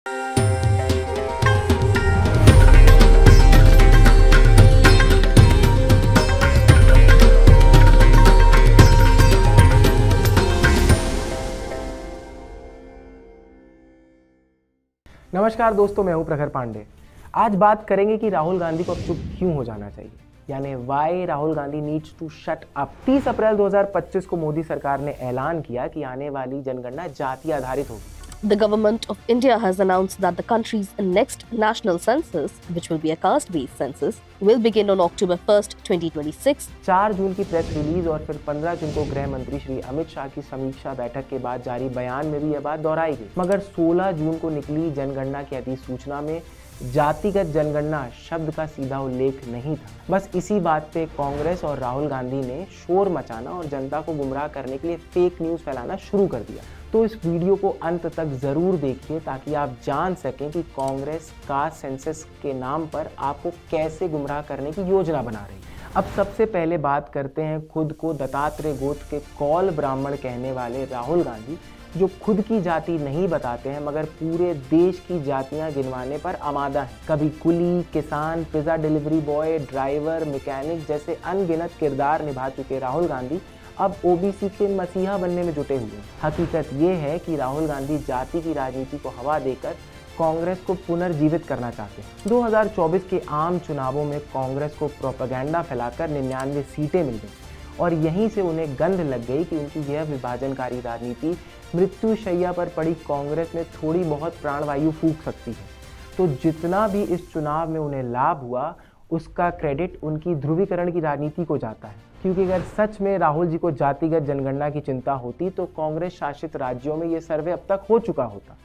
नमस्कार दोस्तों, मैं हूं प्रखर पांडे। आज बात करेंगे कि राहुल गांधी को अब चुप क्यों हो जाना चाहिए, यानी why Rahul Gandhi needs to shut up. 30 अप्रैल 2025 को मोदी सरकार ने ऐलान किया कि आने वाली जनगणना जाति आधारित होगी। The government of India has announced that the country's next national census, which will be a caste-based census, will begin on October 1st, 2026. 4 जून की प्रेस रिलीज और फिर 15 जून को गृह मंत्री श्री अमित शाह की समीक्षा बैठक के बाद जारी बयान में भी यह बात दोहराई गई। मगर 16 जून को निकली जनगणना की अधिसूचना में जातिगत जनगणना शब्द का सीधा उल्लेख नहीं था। बस इसी बात पे कांग्रेस और राहुल गांधी ने शोर मचाना और जनता को गुमराह करने के लिए फेक न्यूज़ फैलाना शुरू कर दिया। तो इस वीडियो को अंत तक ज़रूर देखिए ताकि आप जान सकें कि कांग्रेस कास्ट सेंसस के नाम पर आपको कैसे गुमराह करने की योजना बना रही है। अब सबसे पहले बात करते हैं खुद को दत्तात्रेय गोत्र के कौल ब्राह्मण कहने वाले राहुल गांधी, जो खुद की जाति नहीं बताते हैं मगर पूरे देश की जातियां गिनवाने पर आमादा हैं। कभी कुली, किसान, pizza delivery boy, driver, mechanic जैसे अनगिनत किरदार निभा चुके राहुल गांधी अब ओबीसी के मसीहा बनने में जुटे हुए हैं। हकीकत ये है कि राहुल गांधी जाति की राजनीति को हवा देकर कांग्रेस को पुनर्जीवित करना चाहते हैं। 2024 के आम चुनावों में कांग्रेस को प्रोपेगेंडा फैलाकर 99 सीटें मिल गई और यहीं से उन्हें गंध लग गई कि उनकी यह विभाजनकारी राजनीति मृत्यु शैया पर पड़ी कांग्रेस में थोड़ी बहुत प्राणवायु फूंक सकती है। तो जितना भी इस चुनाव में उन्हें लाभ हुआ उसका क्रेडिट उनकी ध्रुवीकरण की राजनीति को जाता है, क्योंकि अगर सच में राहुल जी को जातिगत जनगणना की चिंता होती तो कांग्रेस शासित राज्यों में ये सर्वे अब तक हो चुका होता।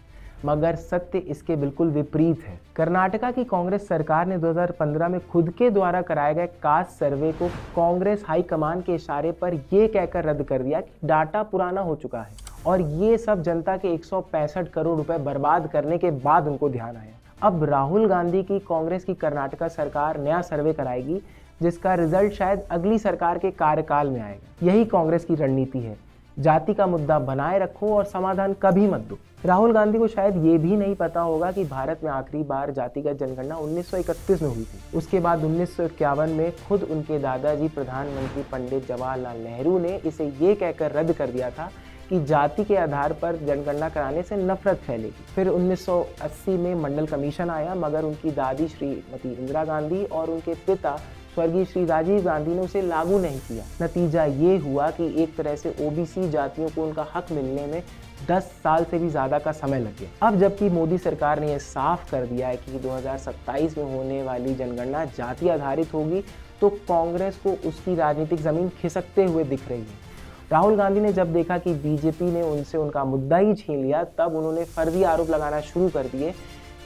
मगर सत्य इसके बिल्कुल विपरीत है। कर्नाटका की कांग्रेस सरकार ने 2015 में खुद के द्वारा कराए गए कास्ट सर्वे को कांग्रेस हाईकमान के इशारे पर यह कहकर रद्द कर दिया कि डाटा पुराना हो चुका है, और ये सब जनता के 165 करोड़ रुपए बर्बाद करने के बाद उनको ध्यान आया। अब राहुल गांधी की कांग्रेस की कर्नाटका सरकार नया सर्वे कराएगी जिसका रिजल्ट शायद अगली सरकार के कार्यकाल में आएगा। यही कांग्रेस की रणनीति है, जाति का मुद्दा बनाए रखो और समाधान कभी मत दो। राहुल गांधी को शायद ये भी नहीं पता होगा कि भारत में आखिरी बार जातिगत जनगणना 1931 में हुई थी। उसके बाद 1951 में खुद उनके दादाजी प्रधानमंत्री पंडित जवाहरलाल नेहरू ने इसे ये कहकर रद्द कर दिया था कि जाति के आधार पर जनगणना कराने से नफरत फैलेगी। फिर 1980 में मंडल कमीशन आया, मगर उनकी दादी श्रीमती इंदिरा गांधी और उनके पिता स्वर्गीय श्री राजीव गांधी ने उसे लागू नहीं किया। नतीजा ये हुआ कि एक तरह से ओबीसी जातियों को उनका हक मिलने में 10 साल से भी ज़्यादा का समय लग गया। अब जबकि मोदी सरकार ने यह साफ कर दिया है कि 2027 में होने वाली जनगणना जाति आधारित होगी, तो कांग्रेस को उसकी राजनीतिक ज़मीन खिसकते हुए दिख रही है। राहुल गांधी ने जब देखा कि बीजेपी ने उनसे उनका मुद्दा ही छीन लिया, तब उन्होंने फर्जी आरोप लगाना शुरू कर दिए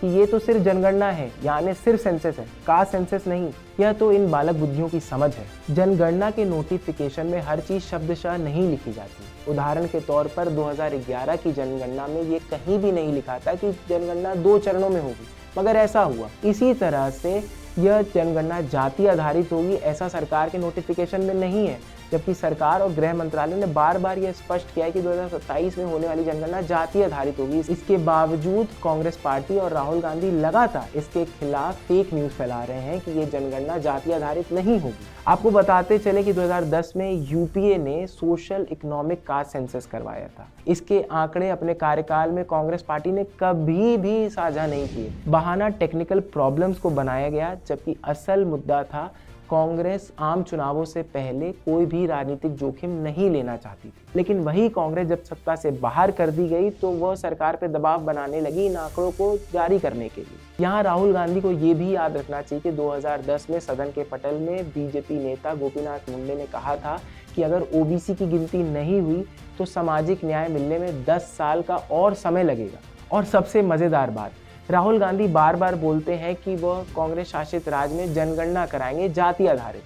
कि ये तो सिर्फ जनगणना है, यानी सिर्फ सेंसस है, कास्ट सेंसस नहीं। यह तो इन बालक बुद्धियों की समझ है। जनगणना के नोटिफिकेशन में हर चीज़ शब्दशः नहीं लिखी जाती। उदाहरण के तौर पर 2011 की जनगणना में ये कहीं भी नहीं लिखा था कि जनगणना 2 चरणों में होगी, मगर ऐसा हुआ। इसी तरह से यह जनगणना जाति आधारित होगी ऐसा सरकार के नोटिफिकेशन में नहीं है, जबकि सरकार और गृह मंत्रालय ने बार बार यह स्पष्ट किया है कि 2027 में होने वाली जनगणना जाति आधारित होगी। इसके बावजूद कांग्रेस पार्टी और राहुल गांधी लगातार इसके खिलाफ फेक न्यूज़ फैला रहे हैं कि ये जनगणना जाति आधारित नहीं होगी। आपको बताते चले कि 2010 में यूपीए ने सोशल इकोनॉमिक कास्ट सेंसस करवाया था। इसके आंकड़े अपने कार्यकाल में कांग्रेस पार्टी ने कभी भी साझा नहीं किए। बहाना टेक्निकल प्रॉब्लम्स को बनाया गया, जबकि असल मुद्दा था कांग्रेस आम चुनावों से पहले कोई भी राजनीतिक जोखिम नहीं लेना चाहती थी। लेकिन वही कांग्रेस जब सत्ता से बाहर कर दी गई तो वह सरकार पर दबाव बनाने लगी इन आंकड़ों को जारी करने के लिए। यहाँ राहुल गांधी को ये भी याद रखना चाहिए कि 2010 में सदन के पटल में बीजेपी नेता गोपीनाथ मुंडे ने कहा था कि अगर ओबीसी की गिनती नहीं हुई तो सामाजिक न्याय मिलने में 10 साल का और समय लगेगा। और सबसे मज़ेदार बात, राहुल गांधी बार बार बोलते हैं कि वह कांग्रेस शासित राज्य में जनगणना कराएंगे जाति आधारित,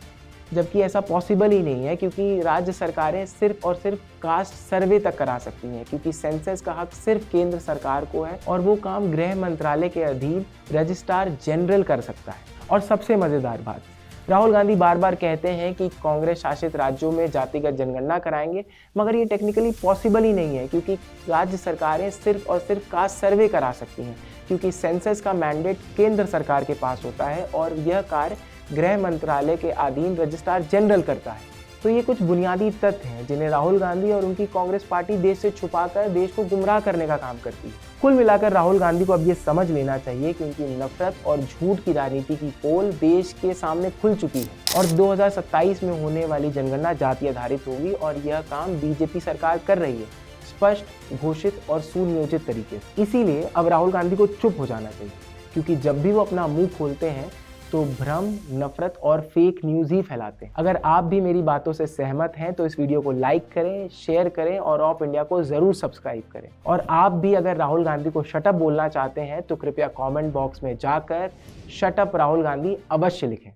जबकि ऐसा पॉसिबल ही नहीं है, क्योंकि राज्य सरकारें सिर्फ और सिर्फ कास्ट सर्वे तक करा सकती हैं, क्योंकि सेंसस का हक सिर्फ केंद्र सरकार को है और वो काम गृह मंत्रालय के अधीन रजिस्ट्रार जनरल कर सकता है। और सबसे मज़ेदार बात, राहुल गांधी बार बार कहते हैं कि कांग्रेस शासित राज्यों में जातिगत जनगणना कराएंगे, मगर ये टेक्निकली पॉसिबल ही नहीं है, क्योंकि राज्य सरकारें सिर्फ और सिर्फ कास्ट सर्वे करा सकती हैं, क्योंकि सेंसस का मैंडेट केंद्र सरकार के पास होता है और यह कार्य गृह मंत्रालय के अधीन रजिस्ट्रार जनरल करता है। तो ये कुछ बुनियादी तथ्य हैं जिन्हें राहुल गांधी और उनकी कांग्रेस पार्टी देश से छुपाकर देश को गुमराह करने का काम करती है। कुल मिलाकर राहुल गांधी को अब ये समझ लेना चाहिए, क्योंकि नफरत और झूठ की राजनीति की पोल देश के सामने खुल चुकी है और 2027 में होने वाली जनगणना जाति आधारित होगी और यह काम बीजेपी सरकार कर रही है, स्पष्ट, घोषित और सुनियोजित तरीके से। इसीलिए अब राहुल गांधी को चुप हो जाना चाहिए, क्योंकि जब भी वो अपना मुंह खोलते हैं तो भ्रम, नफरत और फेक न्यूज़ ही फैलाते हैं। अगर आप भी मेरी बातों से सहमत हैं तो इस वीडियो को लाइक करें, शेयर करें और ऑफ इंडिया को ज़रूर सब्सक्राइब करें। और आप भी अगर राहुल गांधी को शट अप बोलना चाहते हैं तो कृपया कमेंट बॉक्स में जाकर शट अप राहुल गांधी अवश्य लिखें।